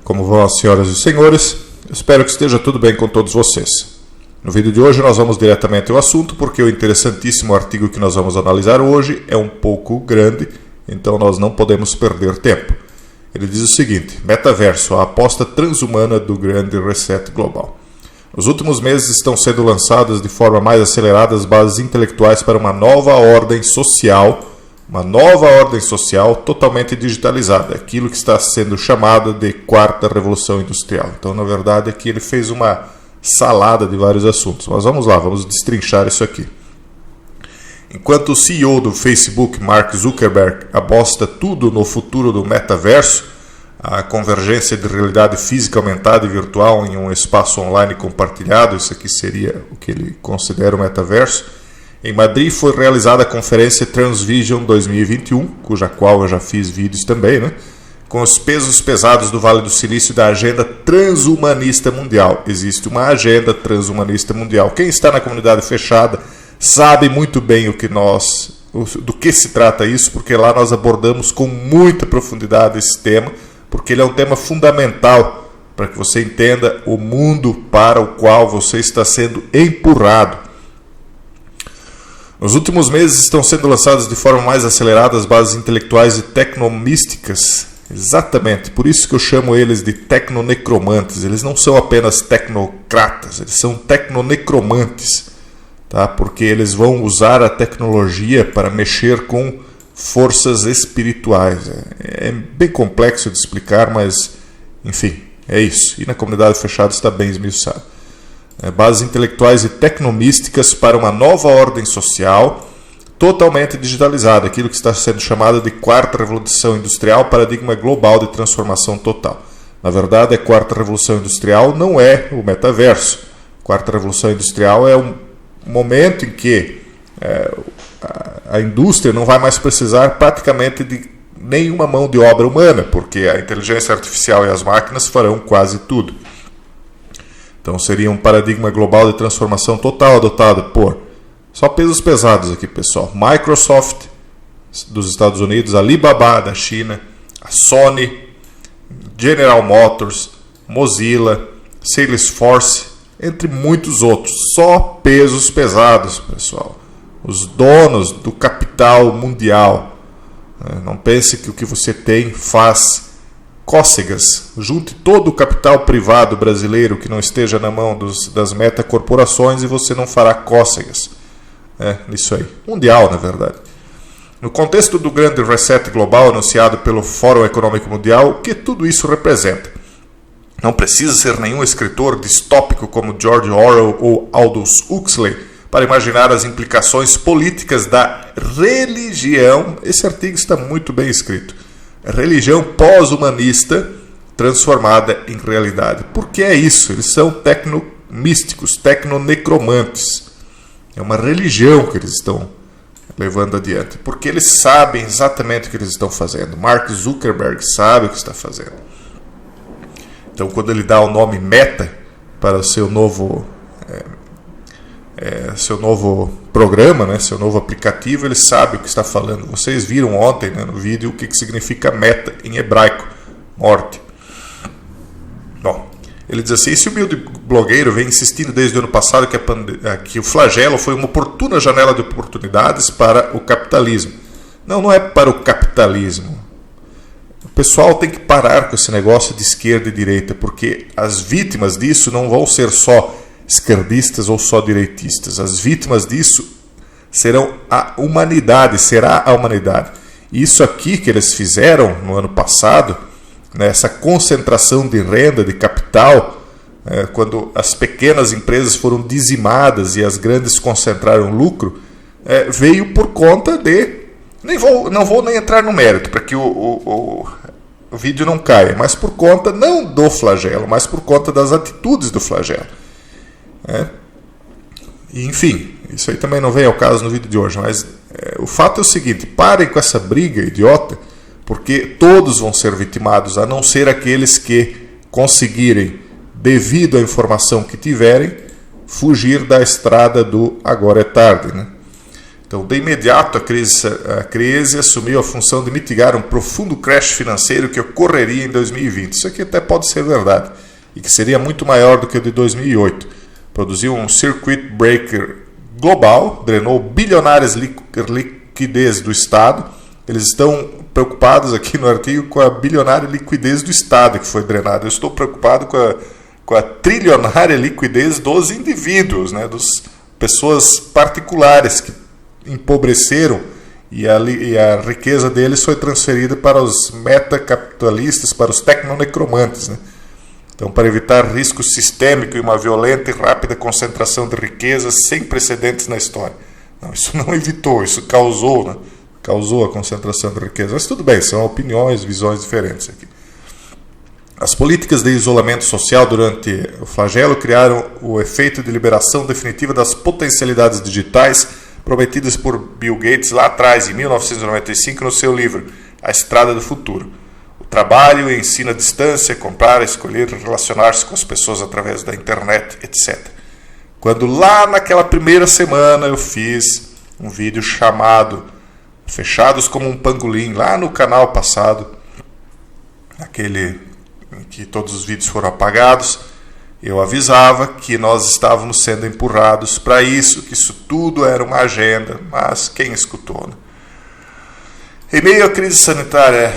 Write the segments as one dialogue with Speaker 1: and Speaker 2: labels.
Speaker 1: Como vão as senhoras e senhores? Espero que esteja tudo bem com todos vocês. No vídeo de hoje nós vamos diretamente ao assunto, porque o interessantíssimo artigo que nós vamos analisar hoje é um pouco grande, então nós não podemos perder tempo. Ele diz o seguinte: Metaverso, a aposta transhumana do grande reset global. Nos últimos meses estão sendo lançadas de forma mais acelerada as bases intelectuais para uma nova ordem social totalmente digitalizada, aquilo que está sendo chamado de quarta revolução industrial. Então, na verdade, aqui ele fez uma salada de vários assuntos. Mas vamos lá, vamos destrinchar isso aqui. Enquanto o CEO do Facebook, Mark Zuckerberg, aposta tudo no futuro do metaverso, a convergência de realidade física aumentada e virtual em um espaço online compartilhado, isso aqui seria o que ele considera o metaverso. Em Madrid foi realizada a conferência Transvision 2021, cuja qual eu já fiz vídeos também, com os pesos pesados do Vale do Silício da agenda transhumanista mundial. Existe uma agenda transhumanista mundial. Quem está na comunidade fechada sabe muito bem do que se trata isso, porque lá nós abordamos com muita profundidade esse tema, porque ele é um tema fundamental para que você entenda o mundo para o qual você está sendo empurrado. Nos últimos meses estão sendo lançadas de forma mais acelerada as bases intelectuais e tecnomísticas. Exatamente, por isso que eu chamo eles de tecnonecromantes. Eles não são apenas tecnocratas, eles são tecnonecromantes, tá? Porque eles vão usar a tecnologia para mexer com forças espirituais. É bem complexo de explicar, mas enfim, é isso. E na comunidade fechada está bem esmiuçado. Bases intelectuais e tecnomísticas para uma nova ordem social totalmente digitalizada, aquilo que está sendo chamado de quarta revolução industrial, paradigma global de transformação total. Na verdade, a quarta revolução industrial não é o metaverso. A quarta revolução industrial é um momento em que a indústria não vai mais precisar praticamente de nenhuma mão de obra humana, porque a inteligência artificial e as máquinas farão quase tudo. Então seria um paradigma global de transformação total adotado por, só pesos pesados aqui, pessoal, Microsoft dos Estados Unidos, Alibaba da China, a Sony, General Motors, Mozilla, Salesforce, entre muitos outros. Só pesos pesados, pessoal. Os donos do capital mundial. Não pense que o que você tem faz cócegas. Junte todo o capital privado brasileiro que não esteja na mão das metacorporações e você não fará cócegas. Isso aí. Mundial, na verdade. No contexto do grande reset global anunciado pelo Fórum Econômico Mundial, o que tudo isso representa? Não precisa ser nenhum escritor distópico como George Orwell ou Aldous Huxley para imaginar as implicações políticas da religião. Esse artigo está muito bem escrito. Religião pós-humanista transformada em realidade. Por que é isso? Eles são tecnomísticos, tecnonecromantes. É uma religião que eles estão levando adiante, porque eles sabem exatamente o que eles estão fazendo. Mark Zuckerberg sabe o que está fazendo. Então, quando ele dá o nome Meta para o seu novo programa, seu novo aplicativo, ele sabe o que está falando. Vocês viram ontem, no vídeo, o que significa Meta em hebraico, morte. Bom, ele diz assim: esse humilde blogueiro vem insistindo desde o ano passado que o flagelo foi uma oportuna janela de oportunidades para o capitalismo. Não é para o capitalismo. O pessoal tem que parar com esse negócio de esquerda e direita, porque as vítimas disso não vão ser só esquerdistas ou só direitistas. As vítimas disso serão a humanidade, será a humanidade. Isso aqui que eles fizeram no ano passado, essa concentração de renda, de capital, quando as pequenas empresas foram dizimadas e as grandes concentraram lucro, veio por conta de... Não vou nem entrar no mérito para que o vídeo não caia, mas por conta não do flagelo, mas por conta das atitudes do flagelo. E, enfim, isso aí também não vem ao caso no vídeo de hoje, mas o fato é o seguinte: parem com essa briga idiota, porque todos vão ser vitimados, a não ser aqueles que conseguirem, devido à informação que tiverem, fugir da estrada do agora é tarde. Então, de imediato, a crise assumiu a função de mitigar um profundo crash financeiro que ocorreria em 2020. Isso aqui até pode ser verdade, e que seria muito maior do que o de 2008. Produziu um circuit breaker global, drenou bilionárias liquidez do Estado. Eles estão preocupados aqui no artigo com a bilionária liquidez do Estado que foi drenada. Eu estou preocupado com a trilionária liquidez dos indivíduos, né, das pessoas particulares que empobreceram e a riqueza deles foi transferida para os metacapitalistas, para os tecnonecromantes, né? Então, para evitar risco sistêmico e uma violenta e rápida concentração de riquezas sem precedentes na história. Não, isso não evitou, isso causou, né? Causou a concentração de riqueza. Mas tudo bem, são opiniões, visões diferentes aqui. As políticas de isolamento social durante o flagelo criaram o efeito de liberação definitiva das potencialidades digitais prometidas por Bill Gates lá atrás, em 1995, no seu livro A Estrada do Futuro. O trabalho, o ensino à distância, comprar, escolher, relacionar-se com as pessoas através da internet, etc. Quando lá naquela primeira semana eu fiz um vídeo chamado Fechados como um Pangolim, lá no canal passado, aquele em que todos os vídeos foram apagados, eu avisava que nós estávamos sendo empurrados para isso, que isso tudo era uma agenda, mas quem escutou, né? Em meio à crise sanitária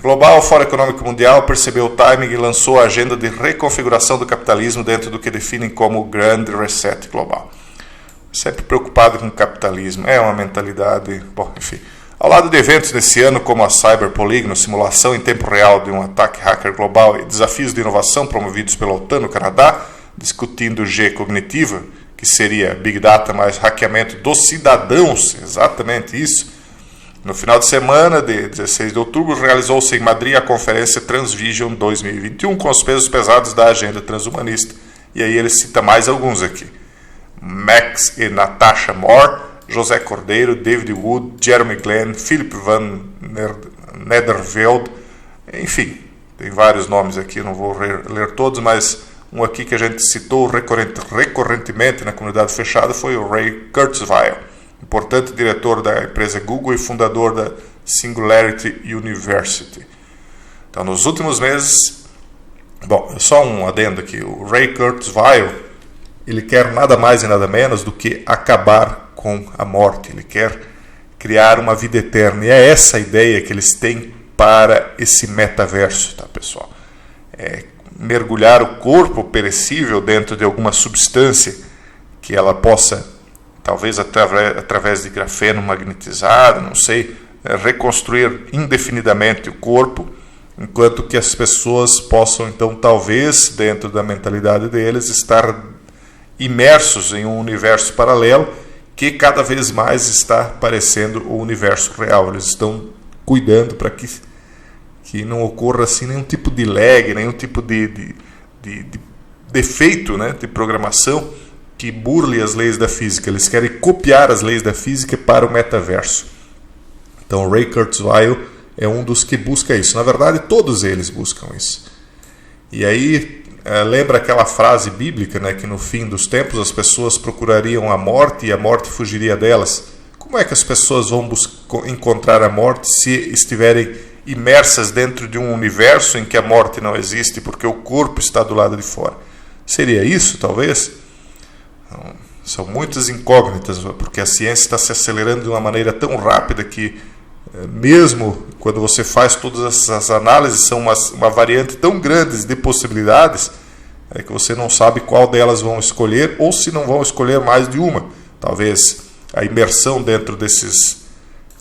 Speaker 1: global, o Fórum Econômico Mundial percebeu o timing e lançou a agenda de reconfiguração do capitalismo dentro do que definem como o Grand Reset Global. Sempre preocupado com o capitalismo, é uma mentalidade... Bom, enfim. Ao lado de eventos desse ano como a Cyber Polígono, simulação em tempo real de um ataque hacker global e desafios de inovação promovidos pela OTAN no Canadá, discutindo G cognitiva, que seria Big Data mais hackeamento dos cidadãos, exatamente isso. No final de semana de 16 de outubro, realizou-se em Madrid a conferência Transvision 2021 com os pesos pesados da agenda transhumanista. E aí ele cita mais alguns aqui. Max e Natasha Moore, José Cordeiro, David Wood, Jeremy Glenn, Philip Van Nederveld, enfim, tem vários nomes aqui, não vou ler todos, mas um aqui que a gente citou recorrentemente na comunidade fechada foi o Ray Kurzweil, importante diretor da empresa Google e fundador da Singularity University. Então, nos últimos meses, bom, só um adendo aqui, o Ray Kurzweil, ele quer nada mais e nada menos do que acabar com a morte. Ele quer criar uma vida eterna. E é essa a ideia que eles têm para esse metaverso, tá, pessoal? É mergulhar o corpo perecível dentro de alguma substância que ela possa, talvez através de grafeno magnetizado, não sei, reconstruir indefinidamente o corpo, enquanto que as pessoas possam, então, talvez, dentro da mentalidade deles, estar imersos em um universo paralelo que cada vez mais está parecendo o universo real. Eles estão cuidando para que não ocorra assim nenhum tipo de lag, nenhum tipo de defeito, né, de programação que burle as leis da física. Eles querem copiar as leis da física para o metaverso. Então, o Ray Kurzweil é um dos que busca isso. Na verdade, todos eles buscam isso. E aí, lembra aquela frase bíblica, né, que no fim dos tempos as pessoas procurariam a morte e a morte fugiria delas. Como é que as pessoas vão encontrar a morte se estiverem imersas dentro de um universo em que a morte não existe, porque o corpo está do lado de fora? Seria isso, talvez? Não, são muitas incógnitas, porque a ciência está se acelerando de uma maneira tão rápida que, mesmo quando você faz todas essas análises, são uma variante tão grande de possibilidades que você não sabe qual delas vão escolher, ou se não vão escolher mais de uma. Talvez a imersão dentro desses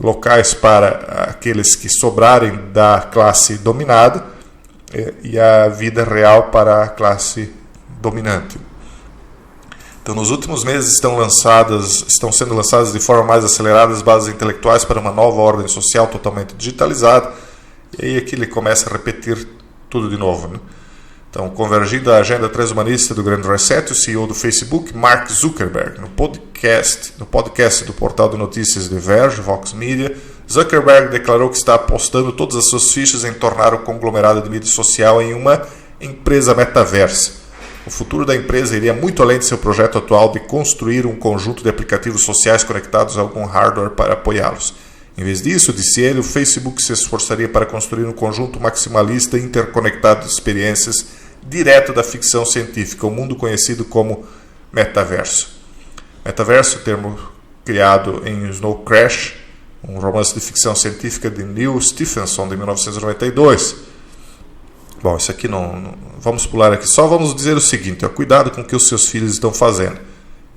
Speaker 1: locais para aqueles que sobrarem da classe dominada e a vida real para a classe dominante. Então, nos últimos meses estão sendo lançadas de forma mais acelerada as bases intelectuais para uma nova ordem social totalmente digitalizada. E aí aqui ele começa a repetir tudo de novo, né? Então, convergindo a agenda transhumanista do Grand Reset, o CEO do Facebook, Mark Zuckerberg, no podcast do portal de notícias The Verge, Vox Media, Zuckerberg declarou que está apostando todas as suas fichas em tornar o conglomerado de mídia social em uma empresa metaversa. O futuro da empresa iria muito além de seu projeto atual de construir um conjunto de aplicativos sociais conectados a algum hardware para apoiá-los. Em vez disso, disse ele, o Facebook se esforçaria para construir um conjunto maximalista e interconectado de experiências direto da ficção científica, o mundo conhecido como metaverso. Metaverso, termo criado em Snow Crash, um romance de ficção científica de Neil Stephenson, de 1992. Bom, isso aqui não vamos pular aqui, só vamos dizer o seguinte, cuidado com o que os seus filhos estão fazendo.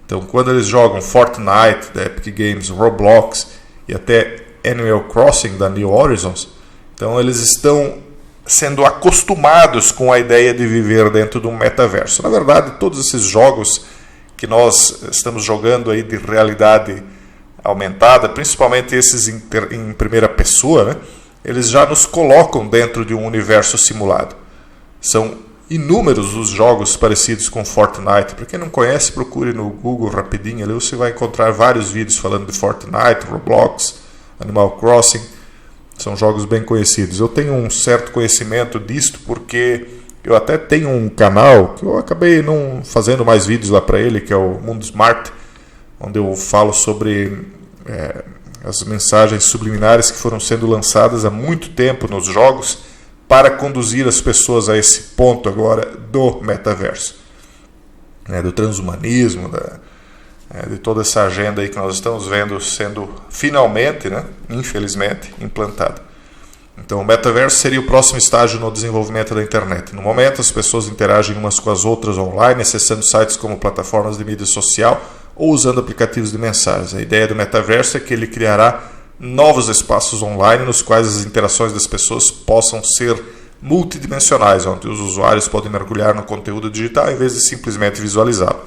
Speaker 1: Então, quando eles jogam Fortnite, da Epic Games, Roblox e até Animal Crossing, da New Horizons, então eles estão sendo acostumados com a ideia de viver dentro de um metaverso. Na verdade, todos esses jogos que nós estamos jogando aí de realidade aumentada, principalmente esses em primeira pessoa, né? Eles já nos colocam dentro de um universo simulado. São inúmeros os jogos parecidos com Fortnite. Para quem não conhece, procure no Google rapidinho, ali você vai encontrar vários vídeos falando de Fortnite, Roblox, Animal Crossing. São jogos bem conhecidos. Eu tenho um certo conhecimento disto porque eu até tenho um canal que eu acabei não fazendo mais vídeos lá para ele, que é o Mundo Smart, onde eu falo sobre as mensagens subliminares que foram sendo lançadas há muito tempo nos jogos para conduzir as pessoas a esse ponto agora do metaverso, do transhumanismo, de toda essa agenda aí que nós estamos vendo sendo finalmente, infelizmente, implantada. Então o metaverso seria o próximo estágio no desenvolvimento da internet. No momento as pessoas interagem umas com as outras online, acessando sites como plataformas de mídia social ou usando aplicativos de mensagens. A ideia do metaverso é que ele criará novos espaços online nos quais as interações das pessoas possam ser multidimensionais, onde os usuários podem mergulhar no conteúdo digital em vez de simplesmente visualizá-lo.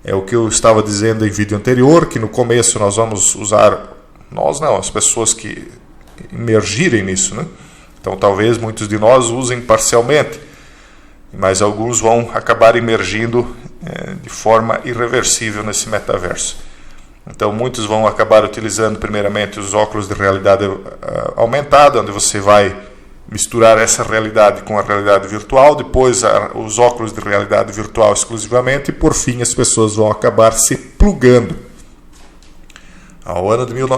Speaker 1: É o que eu estava dizendo em vídeo anterior, que no começo nós vamos usar, as pessoas que imergirem nisso, Então talvez muitos de nós usem parcialmente, mas alguns vão acabar imergindo de forma irreversível nesse metaverso. Então muitos vão acabar utilizando primeiramente os óculos de realidade aumentada, onde você vai misturar essa realidade com a realidade virtual, depois os óculos de realidade virtual exclusivamente, e por fim as pessoas vão acabar se plugando.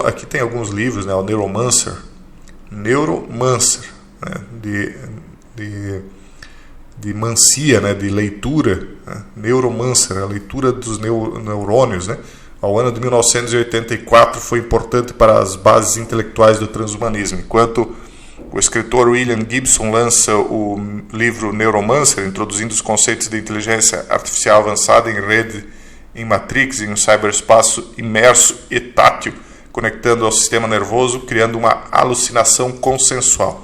Speaker 1: Aqui tem alguns livros, o Neuromancer, de mancia, de leitura, Neuromancer, a leitura dos neurônios, Ao ano de 1984 foi importante para as bases intelectuais do transhumanismo, enquanto o escritor William Gibson lança o livro Neuromancer, introduzindo os conceitos de inteligência artificial avançada em rede, em matrix, em um cyberespaço imerso e tátil, conectando ao sistema nervoso, criando uma alucinação consensual.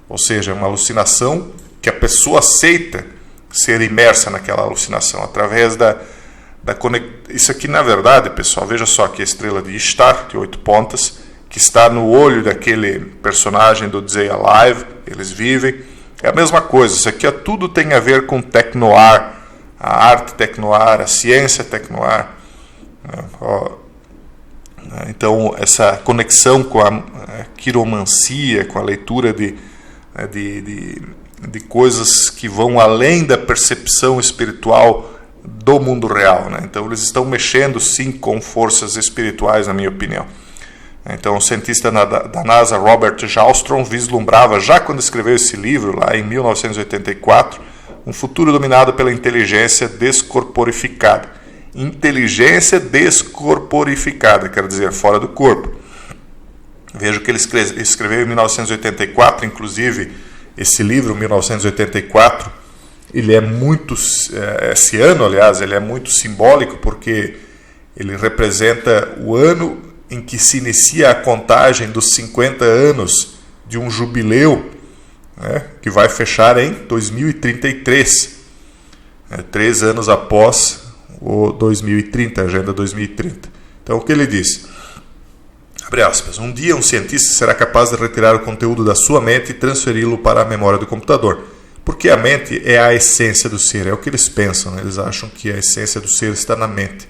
Speaker 1: Ou seja, uma alucinação que a pessoa aceita ser imersa naquela alucinação, através Isso aqui, na verdade, pessoal, veja só aqui a estrela de Ishtar, de 8 pontas, que está no olho daquele personagem do Jay Alive, eles vivem. É a mesma coisa, isso aqui tudo tem a ver com Tecnoar, a arte Tecnoar, a ciência Tecnoar. Então, essa conexão com a quiromancia, com a leitura de coisas que vão além da percepção espiritual do mundo real. Então, eles estão mexendo, sim, com forças espirituais, na minha opinião. Então, o cientista da NASA, Robert Jalstrom, vislumbrava, já quando escreveu esse livro, lá em 1984, um futuro dominado pela inteligência descorporificada. Inteligência descorporificada, quer dizer, fora do corpo. Veja o que ele escreveu em 1984, inclusive, esse livro, 1984, ele é muito, esse ano, aliás, ele é muito simbólico, porque ele representa o ano em que se inicia a contagem dos 50 anos de um jubileu, que vai fechar em 2033, 3 anos após o 2030, a Agenda 2030. Então, o que ele diz? Abre aspas. Um dia um cientista será capaz de retirar o conteúdo da sua mente e transferi-lo para a memória do computador. Porque a mente é a essência do ser, é o que eles pensam, eles acham que a essência do ser está na mente.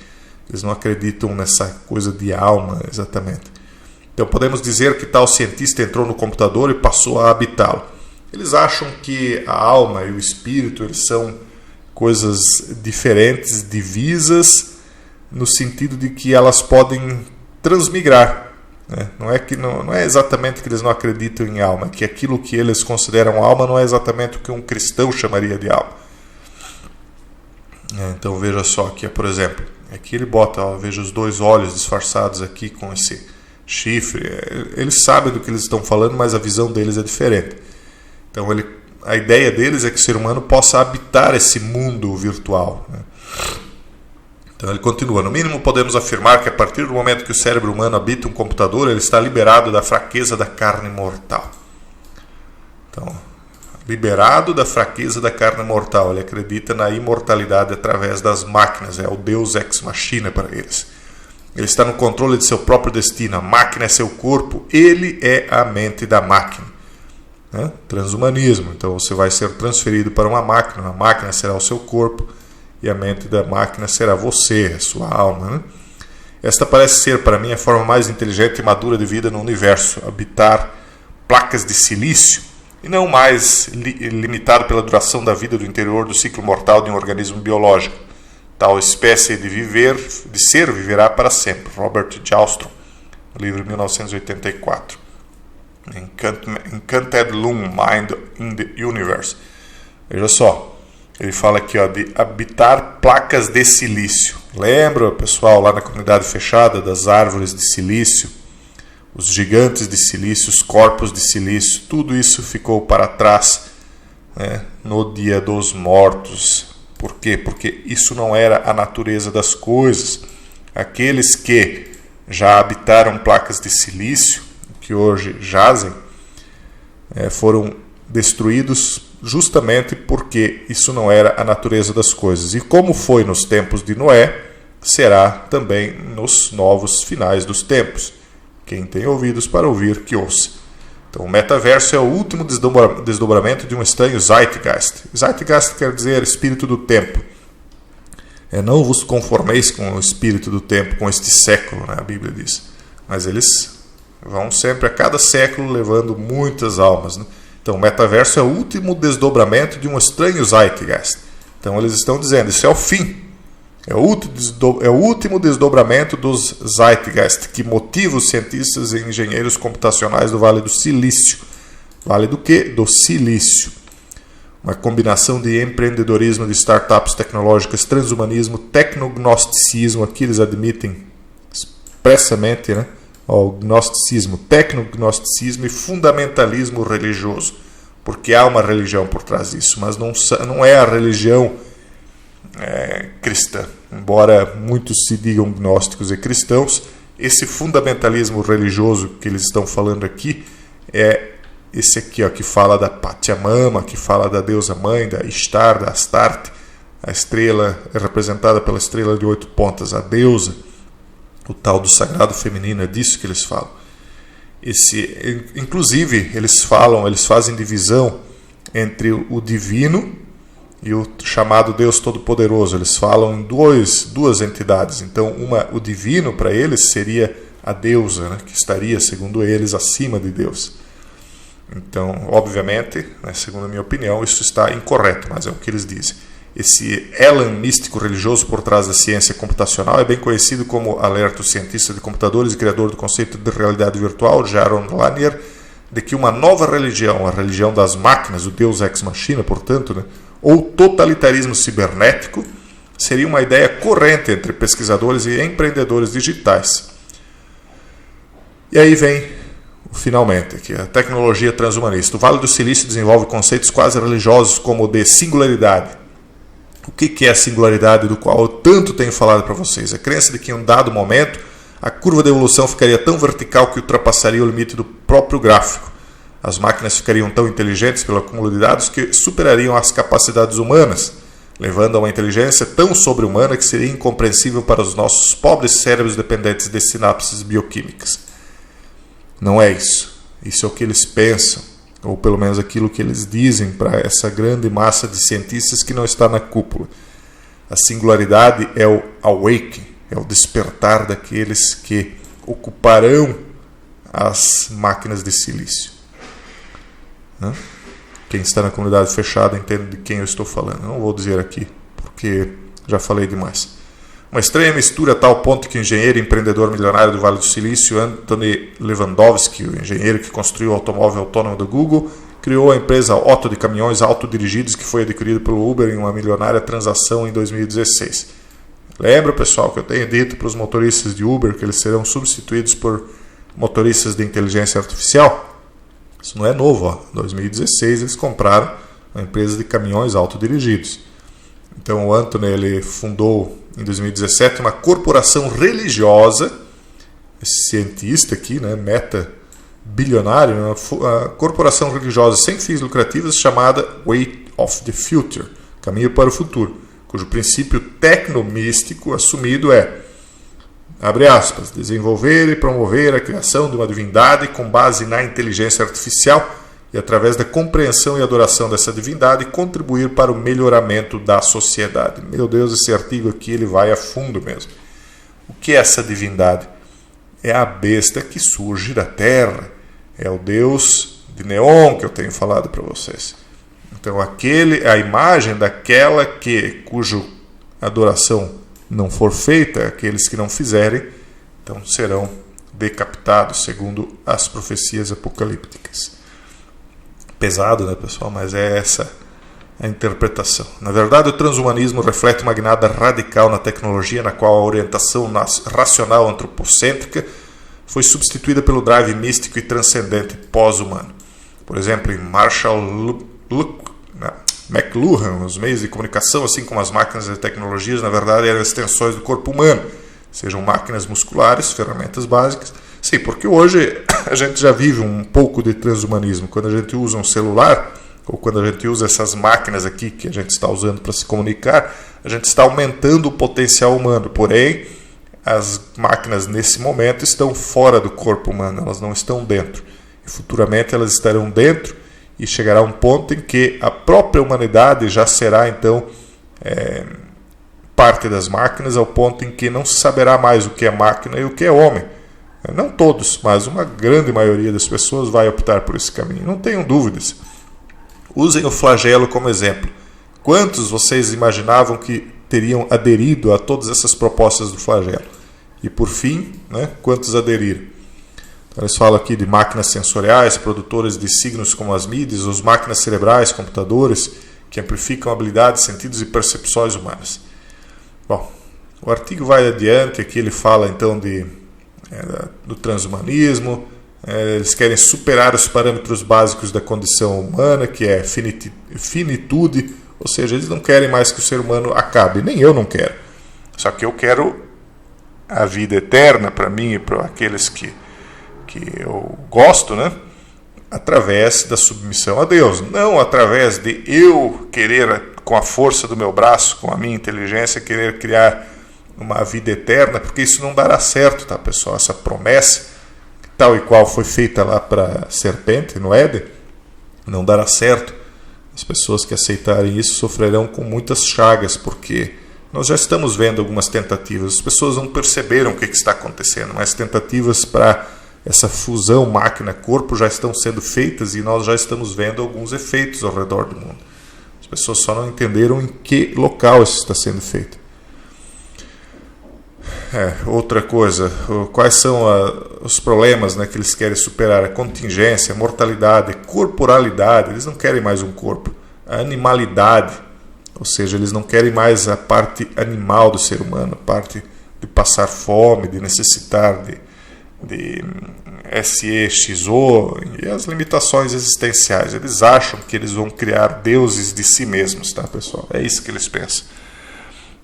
Speaker 1: Eles não acreditam nessa coisa de alma, exatamente. Então podemos dizer que tal cientista entrou no computador e passou a habitá-lo. Eles acham que a alma e o espírito eles são coisas diferentes, divisas, no sentido de que elas podem transmigrar. Né? Não é exatamente que eles não acreditam em alma, que aquilo que eles consideram alma não é exatamente o que um cristão chamaria de alma. Então veja só, aqui, por exemplo, aqui ele bota, veja os 2 olhos disfarçados aqui com esse chifre. Eles sabem do que eles estão falando, mas a visão deles é diferente. Então a ideia deles é que o ser humano possa habitar esse mundo virtual. Né? Então ele continua, no mínimo podemos afirmar que a partir do momento que o cérebro humano habita um computador, ele está liberado da fraqueza da carne mortal. Então, liberado da fraqueza da carne mortal, ele acredita na imortalidade através das máquinas, é o Deus ex machina para eles. Ele está no controle de seu próprio destino, a máquina é seu corpo, ele é a mente da máquina. Né? Transhumanismo, então você vai ser transferido para uma máquina, a máquina será o seu corpo e a mente da máquina será você, a sua alma. Né? Esta parece ser para mim a forma mais inteligente e madura de vida no universo, habitar placas de silício e não mais limitado pela duração da vida do interior do ciclo mortal de um organismo biológico. Tal espécie de ser viverá para sempre. Robert Jostrom, livro 1984. Enchanted Loom, Mind in the Universe. Veja só, ele fala aqui de habitar placas de silício. Lembra, pessoal, lá na comunidade fechada das árvores de silício? Os gigantes de silício, os corpos de silício, tudo isso ficou para trás, né, no dia dos mortos. Por quê? Porque isso não era a natureza das coisas. Aqueles que já habitaram placas de silício, que hoje jazem, foram destruídos justamente porque isso não era a natureza das coisas. E como foi nos tempos de Noé, será também nos novos finais dos tempos. Quem tem ouvidos para ouvir, que ouça. Então, o metaverso é o último desdobramento de um estranho Zeitgeist. Zeitgeist quer dizer espírito do tempo. Não vos conformeis com o espírito do tempo, com este século, né, a Bíblia diz. Mas eles vão sempre, a cada século, levando muitas almas. Né? Então, o metaverso é o último desdobramento de um estranho Zeitgeist. Então, eles estão dizendo, isso é o fim. É o último desdobramento dos Zeitgeist, que motiva os cientistas e engenheiros computacionais do Vale do Silício. Vale do quê? Do Silício. Uma combinação de empreendedorismo de startups tecnológicas, transhumanismo, tecnognosticismo, aqui eles admitem expressamente, né? O gnosticismo, tecnognosticismo e fundamentalismo religioso. Porque há uma religião por trás disso, mas não é a religião cristã. Embora muitos se digam gnósticos e cristãos, esse fundamentalismo religioso que eles estão falando aqui é esse aqui, que fala da Pachamama, que fala da deusa mãe, da Ishtar, da Astarte. A estrela é representada pela estrela de 8 pontas, a deusa, o tal do sagrado feminino, é disso que eles falam. Inclusive, eles fazem divisão entre o divino e o chamado Deus Todo-Poderoso. Eles falam em duas entidades. Então, o divino para eles seria a deusa, né, que estaria, segundo eles, acima de Deus. Então, obviamente, né, segundo a minha opinião, isso está incorreto, mas é o que eles dizem. Esse elan místico religioso por trás da ciência computacional é bem conhecido como, alerta o cientista de computadores e criador do conceito de realidade virtual, Jaron Lanier, de que uma nova religião, a religião das máquinas, o Deus ex machina, portanto, né, ou totalitarismo cibernético, seria uma ideia corrente entre pesquisadores e empreendedores digitais. E aí vem, finalmente, aqui, a tecnologia transhumanista. O Vale do Silício desenvolve conceitos quase religiosos como o de singularidade. O que é a singularidade do qual eu tanto tenho falado para vocês? A crença de que em um dado momento a curva de evolução ficaria tão vertical que ultrapassaria o limite do próprio gráfico. As máquinas ficariam tão inteligentes pelo acúmulo de dados que superariam as capacidades humanas, levando a uma inteligência tão sobre-humana que seria incompreensível para os nossos pobres cérebros dependentes de sinapses bioquímicas. Não é isso. Isso é o que eles pensam, ou pelo menos aquilo que eles dizem para essa grande massa de cientistas que não está na cúpula. A singularidade é o awakening, é o despertar daqueles que ocuparão as máquinas de silício. Quem está na comunidade fechada entende de quem eu estou falando. Eu não vou dizer aqui porque já falei demais. Uma estranha mistura a tal ponto que o engenheiro e empreendedor milionário do Vale do Silício, Anthony Lewandowski, o engenheiro que construiu o automóvel autônomo do Google, criou a empresa Otto de caminhões autodirigidos que foi adquirida pelo Uber em uma milionária transação em 2016. Lembra, pessoal, que eu tenho dito para os motoristas de Uber que eles serão substituídos por motoristas de inteligência artificial? Isso não é novo. Em 2016 eles compraram uma empresa de caminhões autodirigidos. Então o Anthony ele fundou em 2017 uma corporação religiosa, esse cientista aqui, né, meta-bilionário, uma corporação religiosa sem fins lucrativos chamada Way of the Future, Caminho para o Futuro, cujo princípio tecnomístico assumido é, abre aspas, desenvolver e promover a criação de uma divindade com base na inteligência artificial e, através da compreensão e adoração dessa divindade, contribuir para o melhoramento da sociedade. Meu Deus, esse artigo aqui ele vai a fundo mesmo. O que é essa divindade? É a besta que surge da terra. É o deus de Neon que eu tenho falado para vocês. Então, a imagem daquela cuja adoração não for feita, aqueles que não fizerem, então serão decapitados, segundo as profecias apocalípticas. Pesado, né, pessoal? Mas é essa a interpretação. Na verdade, o transhumanismo reflete uma guinada radical na tecnologia, na qual a orientação racional antropocêntrica foi substituída pelo drive místico e transcendente pós-humano. Por exemplo, em Marshall McLuhan, os meios de comunicação, assim como as máquinas e tecnologias, na verdade, eram extensões do corpo humano, sejam máquinas musculares, ferramentas básicas. Sim, porque hoje a gente já vive um pouco de transhumanismo. Quando a gente usa um celular, ou quando a gente usa essas máquinas aqui que a gente está usando para se comunicar, a gente está aumentando o potencial humano. Porém, as máquinas nesse momento estão fora do corpo humano, elas não estão dentro. E futuramente elas estarão dentro e chegará um ponto em que a própria humanidade já será então parte das máquinas, ao ponto em que não se saberá mais o que é máquina e o que é homem. Não todos, mas uma grande maioria das pessoas vai optar por esse caminho. Não tenham dúvidas. Usem o flagelo como exemplo. Quantos vocês imaginavam que teriam aderido a todas essas propostas do flagelo? E por fim, né, quantos aderiram? Então, eles falam aqui de máquinas sensoriais, produtores de signos como as mídias, os máquinas cerebrais, computadores, que amplificam habilidades, sentidos e percepções humanas. Bom, o artigo vai adiante, aqui ele fala então do transhumanismo. Eles querem superar os parâmetros básicos da condição humana, que é finitude, ou seja, eles não querem mais que o ser humano acabe, nem eu não quero. Só que eu quero a vida eterna para mim e para aqueles que eu gosto, né? Através da submissão a Deus, não através de eu querer, com a força do meu braço, com a minha inteligência, querer criar uma vida eterna, porque isso não dará certo, tá, pessoal? Essa promessa, tal e qual foi feita lá para a serpente no Éden, não dará certo. As pessoas que aceitarem isso sofrerão com muitas chagas, porque nós já estamos vendo algumas tentativas. As pessoas não perceberam o que está acontecendo, mas tentativas para essa fusão máquina-corpo já estão sendo feitas e nós já estamos vendo alguns efeitos ao redor do mundo. As pessoas só não entenderam em que local isso está sendo feito. Outra coisa, quais são os problemas, né, que eles querem superar? A contingência, a mortalidade, a corporalidade, eles não querem mais um corpo. A animalidade, ou seja, eles não querem mais a parte animal do ser humano, a parte de passar fome, de necessitar de SEXO e as limitações existenciais. Eles acham que eles vão criar deuses de si mesmos, tá, pessoal? É isso que eles pensam.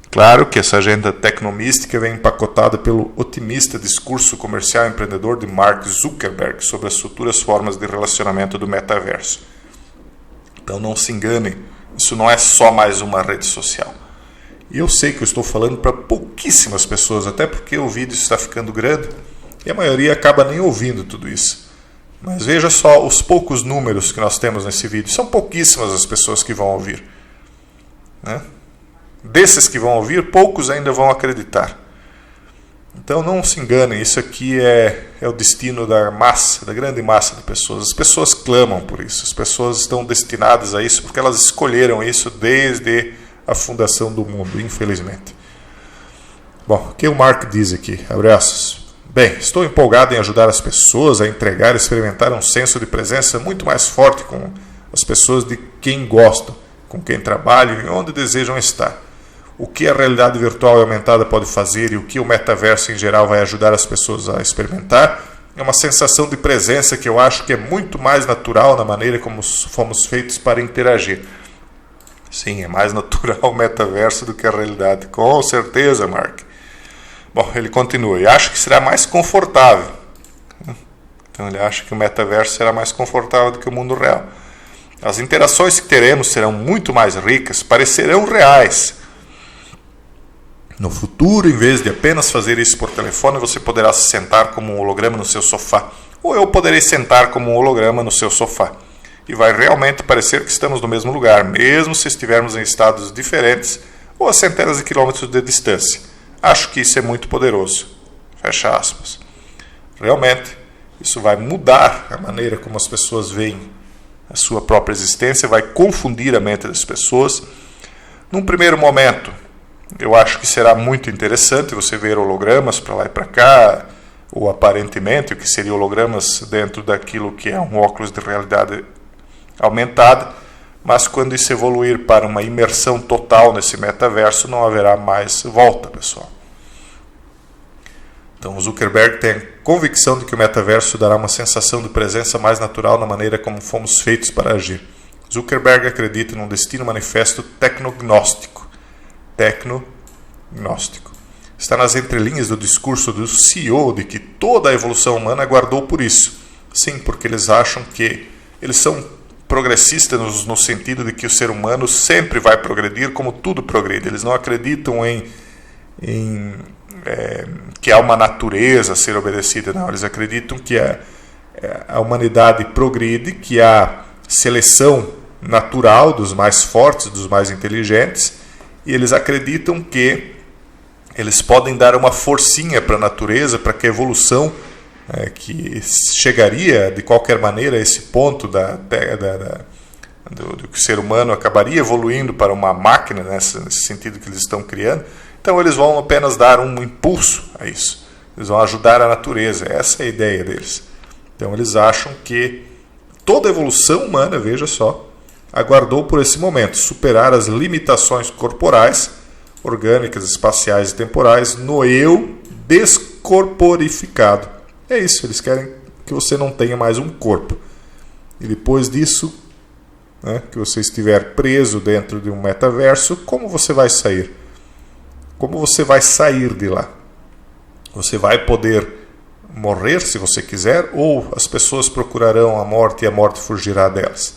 Speaker 1: Claro que essa agenda tecnomística vem empacotada pelo otimista discurso comercial empreendedor de Mark Zuckerberg sobre as futuras formas de relacionamento do metaverso. Então não se enganem, isso não é só mais uma rede social. E eu sei que eu estou falando para pouquíssimas pessoas, até porque o vídeo está ficando grande e a maioria acaba nem ouvindo tudo isso. Mas veja só os poucos números que nós temos nesse vídeo, são pouquíssimas as pessoas que vão ouvir, né? Desses que vão ouvir, poucos ainda vão acreditar. Então não se enganem, isso aqui é o destino da massa, da grande massa de pessoas. As pessoas clamam por isso, as pessoas estão destinadas a isso porque elas escolheram isso desde a fundação do mundo, infelizmente. Bom, o que o Mark diz aqui? Abraços. Bem, estou empolgado em ajudar as pessoas a entregar e experimentar um senso de presença muito mais forte com as pessoas de quem gostam, com quem trabalham e onde desejam estar. O que a realidade virtual e aumentada pode fazer e o que o metaverso em geral vai ajudar as pessoas a experimentar é uma sensação de presença que eu acho que é muito mais natural na maneira como fomos feitos para interagir. Sim, é mais natural o metaverso do que a realidade. Com certeza, Mark. Bom, ele continua. E acho que será mais confortável. Então ele acha que o metaverso será mais confortável do que o mundo real. As interações que teremos serão muito mais ricas, parecerão reais. No futuro, em vez de apenas fazer isso por telefone, você poderá se sentar como um holograma no seu sofá. Ou eu poderei sentar como um holograma no seu sofá. E vai realmente parecer que estamos no mesmo lugar, mesmo se estivermos em estados diferentes ou a centenas de quilômetros de distância. Acho que isso é muito poderoso. Fecha aspas. Realmente, isso vai mudar a maneira como as pessoas veem a sua própria existência, vai confundir a mente das pessoas. Num primeiro momento, eu acho que será muito interessante você ver hologramas para lá e para cá, ou aparentemente o que seria hologramas dentro daquilo que é um óculos de realidade aumentada, mas quando isso evoluir para uma imersão total nesse metaverso, não haverá mais volta, pessoal. Então, o Zuckerberg tem a convicção de que o metaverso dará uma sensação de presença mais natural na maneira como fomos feitos para agir. Zuckerberg acredita num destino manifesto tecnognóstico. Está nas entrelinhas do discurso do CEO de que toda a evolução humana aguardou por isso. Sim, porque eles acham que eles são progressistas no sentido de que o ser humano sempre vai progredir como tudo progride. Eles não acreditam que há uma natureza a ser obedecida. Não, eles acreditam que a humanidade progride, que há seleção natural dos mais fortes, dos mais inteligentes, e eles acreditam que eles podem dar uma forcinha para a natureza, para que a evolução que chegaria de qualquer maneira a esse ponto do que o ser humano acabaria evoluindo para uma máquina, nesse sentido que eles estão criando. Então eles vão apenas dar um impulso a isso. Eles vão ajudar a natureza. Essa é a ideia deles. Então eles acham que toda a evolução humana, veja só, aguardou por esse momento, superar as limitações corporais, orgânicas, espaciais e temporais no eu descorporificado. É isso, eles querem que você não tenha mais um corpo. E depois disso, que você estiver preso dentro de um metaverso, como você vai sair? Como você vai sair de lá? Você vai poder morrer se você quiser, ou as pessoas procurarão a morte e a morte fugirá delas?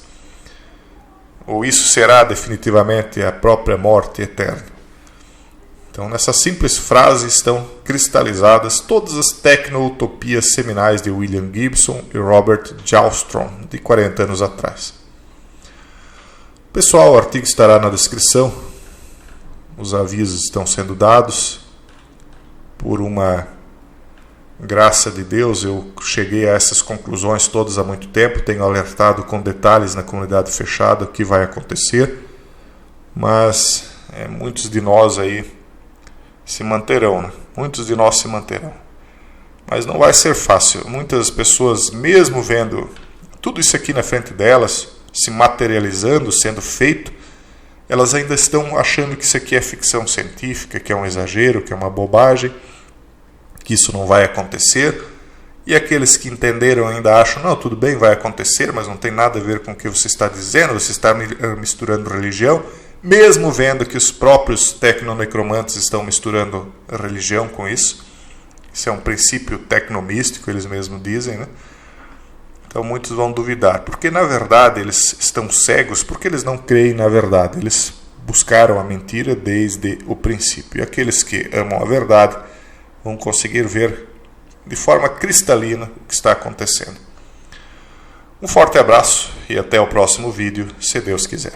Speaker 1: Ou isso será definitivamente a própria morte eterna? Então, nessa simples frase estão cristalizadas todas as tecno-utopias seminais de William Gibson e Robert Jostrom, de 40 anos atrás. Pessoal, o artigo estará na descrição. Os avisos estão sendo dados. Por uma graça de Deus, eu cheguei a essas conclusões todas há muito tempo. Tenho alertado com detalhes na comunidade fechada o que vai acontecer. Mas muitos de nós aí se manterão, né? Muitos de nós se manterão. Mas não vai ser fácil. Muitas pessoas, mesmo vendo tudo isso aqui na frente delas, se materializando, sendo feito, elas ainda estão achando que isso aqui é ficção científica, que é um exagero, que é uma bobagem, que isso não vai acontecer. E aqueles que entenderam ainda acham, não, tudo bem, vai acontecer, mas não tem nada a ver com o que você está dizendo, você está misturando religião, mesmo vendo que os próprios tecnonecromantes estão misturando religião com isso. Isso é um princípio tecnomístico, eles mesmos dizem, né? Então muitos vão duvidar, porque na verdade eles estão cegos, porque eles não creem na verdade, eles buscaram a mentira desde o princípio. E aqueles que amam a verdade vão conseguir ver de forma cristalina o que está acontecendo. Um forte abraço e até o próximo vídeo, se Deus quiser.